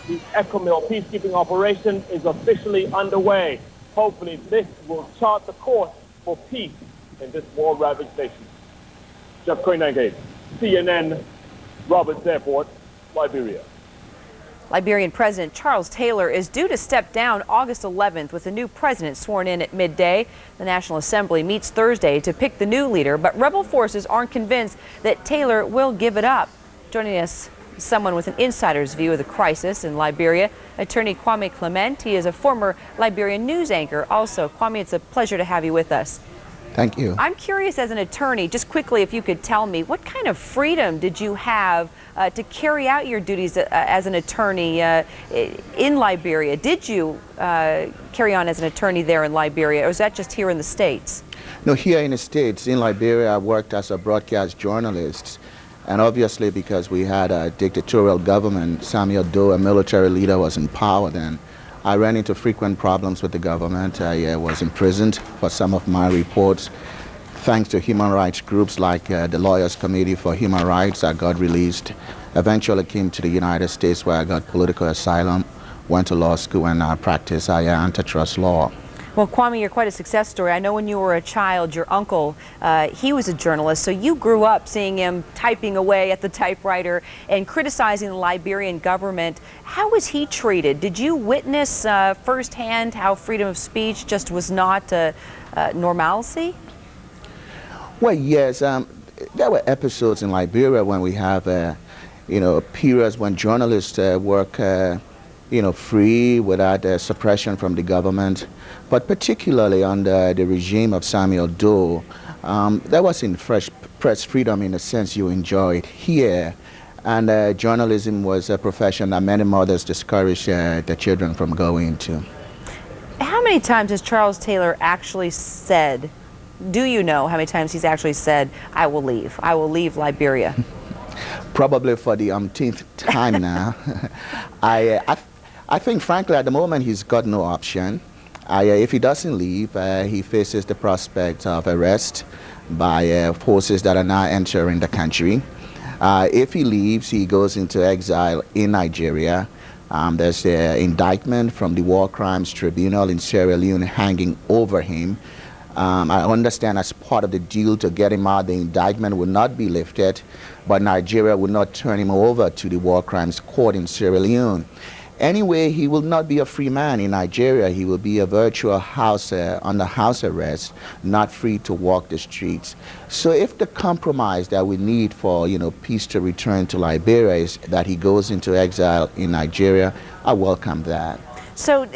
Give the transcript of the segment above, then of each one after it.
The Ecomill peacekeeping operation is officially underway. Hopefully this will chart the course for peace in this war-ravaged nation. Jeff Koinange, CNN, Roberts Airport, Liberia. Liberian President Charles Taylor is due to step down August 11th with a new president sworn in at midday. The National Assembly meets Thursday to pick the new leader, but rebel forces aren't convinced that Taylor will give it up. Joining us, someone with an insider's view of the crisis in Liberia, attorney Kwame Clement. He is a former Liberian news anchor. Also, Kwame, it's a pleasure to have you with us. Thank you. I'm curious, as an attorney, just quickly, if you could tell me, what kind of freedom did you have to carry out your duties as an attorney in Liberia? Did you carry on as an attorney there in Liberia, or was that just here in the States? No, here in the States. In Liberia, I worked as a broadcast journalist. And obviously, because we had a dictatorial government, Samuel Doe, a military leader, was in power then. I ran into frequent problems with the government. I was imprisoned for some of my reports. Thanks to human rights groups like the Lawyers Committee for Human Rights, I got released. Eventually came to the United States where I got political asylum, went to law school, and I practiced antitrust law. Well, Kwame, you're quite a success story. I know when you were a child, your uncle, he was a journalist, so you grew up seeing him typing away at the typewriter and criticizing the Liberian government. How was he treated? Did you witness firsthand how freedom of speech just was not normalcy? Well, yes. There were episodes in Liberia when we have, periods when journalists work free without suppression from the government. But particularly under the regime of Samuel Doe, there wasn't fresh press freedom in the sense you enjoyed here. And journalism was a profession that many mothers discouraged their children from going into. How many times has Charles Taylor actually said, do you know how many times he's actually said, I will leave Liberia? Probably for the umpteenth time now. I think, frankly, at the moment, he's got no option. If he doesn't leave, he faces the prospect of arrest by forces that are now entering the country. If he leaves, he goes into exile in Nigeria. There's an indictment from the War Crimes Tribunal in Sierra Leone hanging over him. I understand as part of the deal to get him out, the indictment will not be lifted, but Nigeria will not turn him over to the War Crimes Court in Sierra Leone. Anyway, he will not be a free man in Nigeria. He will be a virtual under house arrest, not free to walk the streets. So if the compromise that we need for peace to return to Liberia is that he goes into exile in Nigeria, I welcome that. So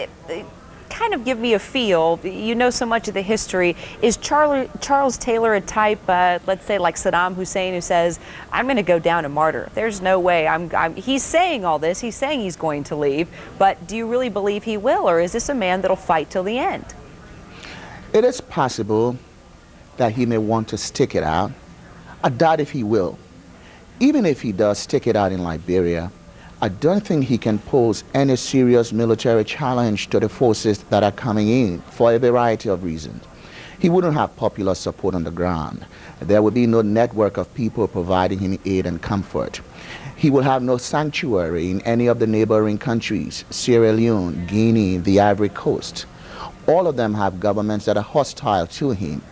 kind of give me a feel, you know so much of the history. Is Charles Taylor a type, let's say like Saddam Hussein, who says, I'm going to go down a martyr? There's no way. He's saying all this, he's saying he's going to leave, but do you really believe he will, or is this a man that'll fight till the end? It is possible that he may want to stick it out. I doubt if he will. Even if he does stick it out in Liberia, I don't think he can pose any serious military challenge to the forces that are coming in for a variety of reasons. He wouldn't have popular support on the ground. There would be no network of people providing him aid and comfort. He will have no sanctuary in any of the neighboring countries, Sierra Leone, Guinea, the Ivory Coast. All of them have governments that are hostile to him.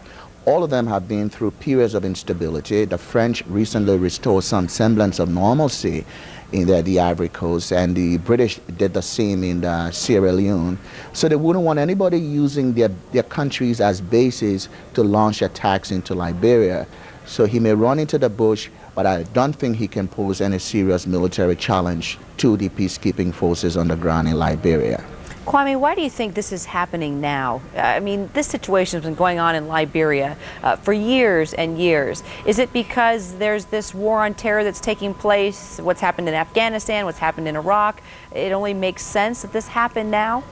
All of them have been through periods of instability. The French recently restored some semblance of normalcy in the Ivory Coast, and the British did the same in Sierra Leone. So they wouldn't want anybody using their countries as bases to launch attacks into Liberia. So he may run into the bush, but I don't think he can pose any serious military challenge to the peacekeeping forces on the ground in Liberia. Kwame, why do you think this is happening now? I mean, this situation has been going on in Liberia for years and years. Is it because there's this war on terror that's taking place, what's happened in Afghanistan, what's happened in Iraq? It only makes sense that this happened now?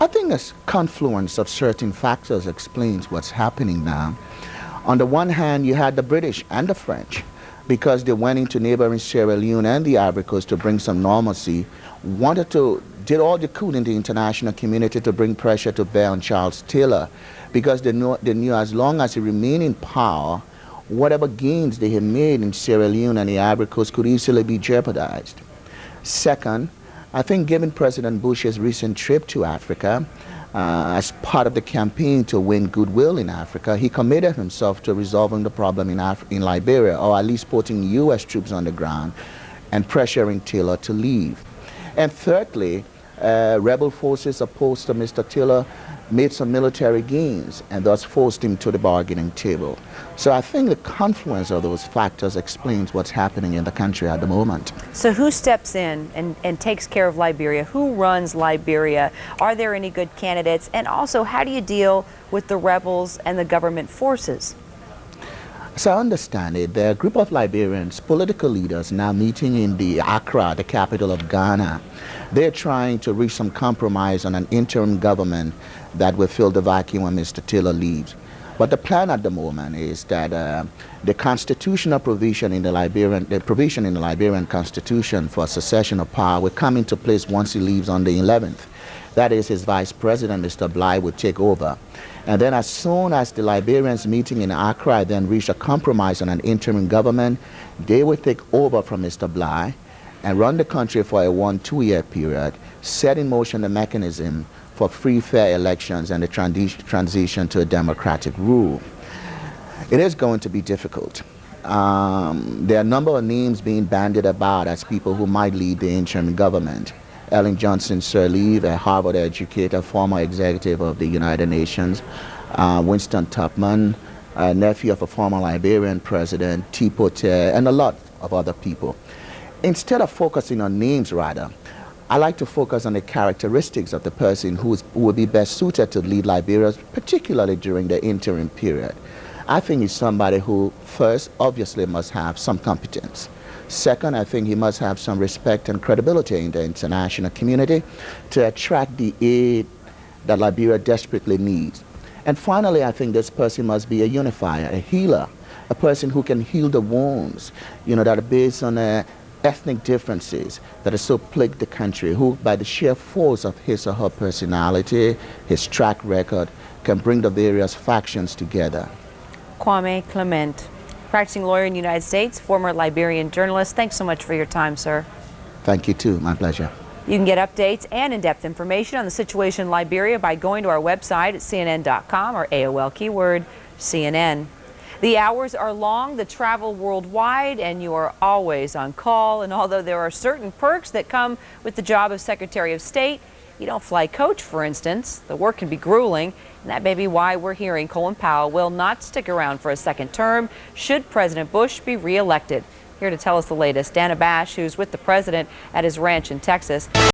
I think a confluence of certain factors explains what's happening now. On the one hand, you had the British and the French, because they went into neighboring Sierra Leone and the Ivory Coast to bring some normalcy, did all they could in the international community to bring pressure to bear on Charles Taylor, because they knew as long as he remained in power, whatever gains they had made in Sierra Leone and the Ivory Coast could easily be jeopardized. Second, I think given President Bush's recent trip to Africa, as part of the campaign to win goodwill in Africa, he committed himself to resolving the problem in Liberia, or at least putting U.S. troops on the ground and pressuring Taylor to leave. And thirdly, rebel forces opposed to Mr. Taylor made some military gains and thus forced him to the bargaining table. So I think the confluence of those factors explains what's happening in the country at the moment. So who steps in and takes care of Liberia? Who runs Liberia? Are there any good candidates? And also, how do you deal with the rebels and the government forces? So I understand it. There are a group of Liberians, political leaders, now meeting in the Accra, the capital of Ghana. They're trying to reach some compromise on an interim government that will fill the vacuum when Mr. Taylor leaves. But the plan at the moment is that the constitutional provision in the Liberian Constitution for secession of power will come into place once he leaves on the 11th. That is, his vice president, Mr. Bly, will take over. And then as soon as the Liberians meeting in Accra then reach a compromise on an interim government, they will take over from Mr. Bly and run the country for a 1-2-year period, set in motion the mechanism for free, fair elections and the transition to a democratic rule. It is going to be difficult. There are a number of names being bandied about as people who might lead the interim government. Ellen Johnson Sirleaf, a Harvard educator, former executive of the United Nations. Winston Tubman, a nephew of a former Liberian president, T. Potter, and a lot of other people. Instead of focusing on names, rather, I like to focus on the characteristics of the person who would be best suited to lead Liberia, particularly during the interim period. I think he's somebody who, first, obviously must have some competence. Second, I think he must have some respect and credibility in the international community to attract the aid that Liberia desperately needs. And finally, I think this person must be a unifier, a healer, a person who can heal the wounds, that are based on ethnic differences that have so plagued the country, who by the sheer force of his or her personality, his track record, can bring the various factions together. Kwame Clement, practicing lawyer in the United States, former Liberian journalist. Thanks so much for your time, sir. Thank you too, my pleasure. You can get updates and in-depth information on the situation in Liberia by going to our website at CNN.com or AOL keyword CNN. The hours are long, the travel worldwide, and you are always on call. And although there are certain perks that come with the job of Secretary of State, you don't fly coach, for instance. The work can be grueling, and that may be why we're hearing Colin Powell will not stick around for a second term should President Bush be reelected. Here to tell us the latest, Dana Bash, who's with the president at his ranch in Texas.